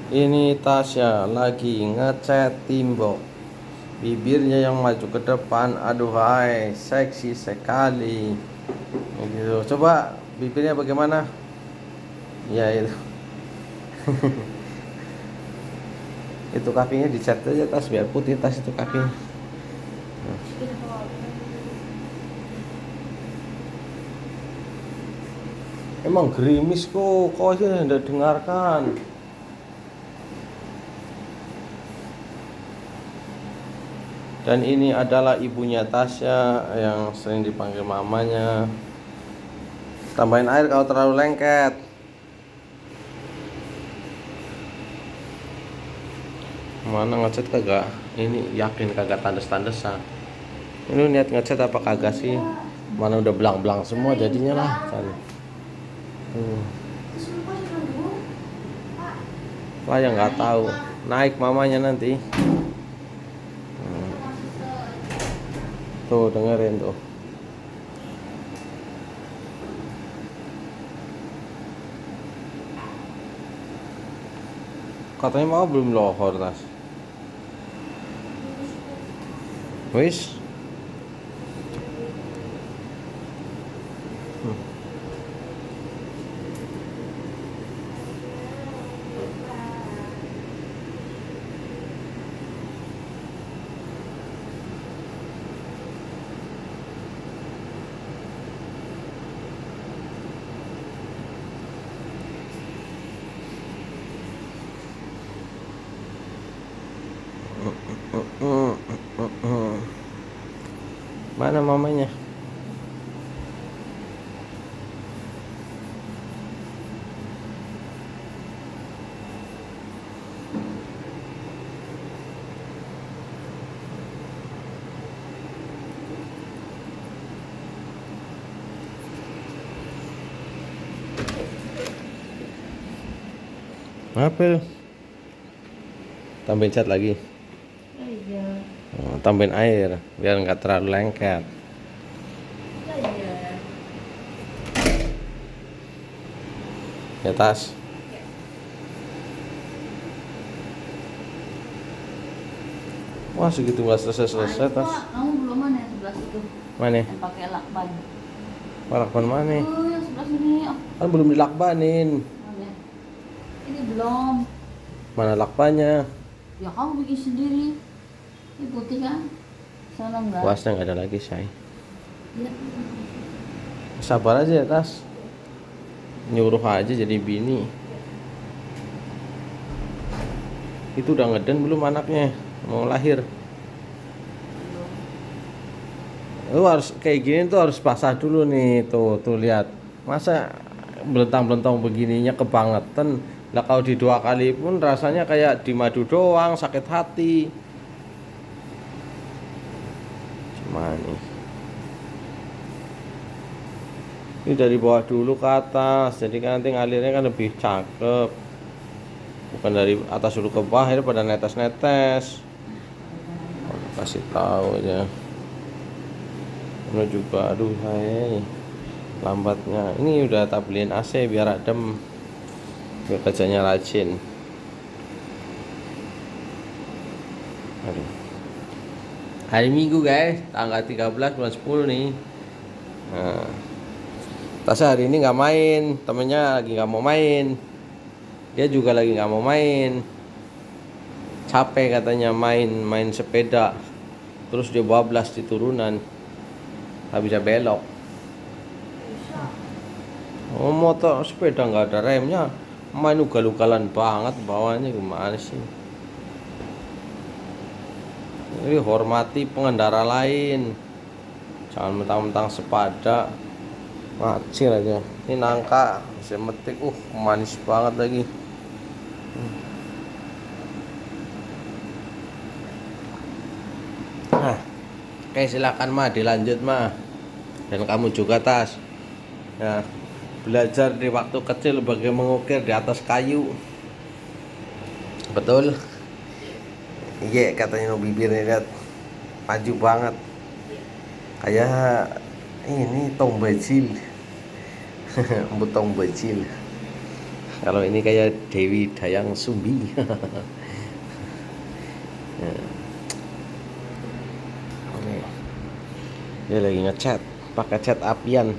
Ini Tasya lagi ngecat Timbok. Bibirnya yang maju ke depan. Aduh hai, seksi sekali. Gitu. Coba bibirnya bagaimana? Ya itu. Itu kakinya dicat aja Tas, biar putih Tas itu kakinya. Emang gerimis kok aja tidak dengarkan. Dan ini adalah ibunya Tasya yang sering dipanggil mamanya. Tambahin air kalau terlalu lengket. Mana ngecat kagak? Ini yakin kagak tandes-tandesan. Ini niat ngecat apa kagak sih? Mana udah belang-belang semua jadinya lah. Lah yang nggak tahu. Naik mamanya nanti. Tuh dengerin tuh. Katanya mau belum lohor Tas. Wis. Mana mamanya? Apa? Tambahin cat lagi. Iya. Tambahin air biar nggak terlalu lengket. Iya. Ya Tas. Wah segitu nggak selesai Tas. Kamu belum mana yang sebelah situ? Mana? Yang pakai lakban. Lakban mana? Yang sebelah sini. Oh, Kan belum dilakbanin. mana? Ini belum. Mana lakbannya? Ya kamu bikin sendiri. Ini putih kan? Sana enggak? Kuasnya nggak ada lagi say. Ya. Sabar aja ya Tas. Nyuruh aja jadi bini. Itu udah ngeden belum anaknya? Mau lahir. Lu harus kayak gini tuh harus basah dulu nih. Tuh lihat. Masa belentang-belentang begininya kebangetan. Lah kalau di 2 kali pun rasanya kayak di madu doang, sakit hati. Cuman nih. Ini dari bawah dulu ke atas. Jadi kan nanti ngalirnya kan lebih cakep. Bukan dari atas dulu ke bawah, ini pada netes-netes. Kasih tahu aja. Ini juga aduh hai. Lambatnya. Ini udah tak beliin AC biar adem. Biar kerjanya rajin. Aduh. Hari Minggu guys, tanggal 13 bulan 10 nih. Nah, Tasya hari ini nggak main, temennya lagi nggak mau main. Dia juga lagi nggak mau main. Capek katanya main sepeda. Terus dia bablas di turunan. Nggak bisa belok. Oh motor sepeda nggak ada remnya. Main ugal-ugalan banget bawahnya gimana sih? Jadi hormati pengendara lain. Jangan mentang-mentang sepada. Ngacir aja. Ini nangka saya metik. Manis banget lagi. Nah, oke silakan mah dilanjut mah. Dan kamu juga Tas. Nah, belajar di waktu kecil bagaimana mengukir di atas kayu. Betul? Iya katanya bibirnya lihat maju banget. Kayak ini tong bajil. Butong bajil. Kalau ini kayak Dewi Dayang Sumbi. Ya. Oke. Dia lagi ngechat, pakai chat apian.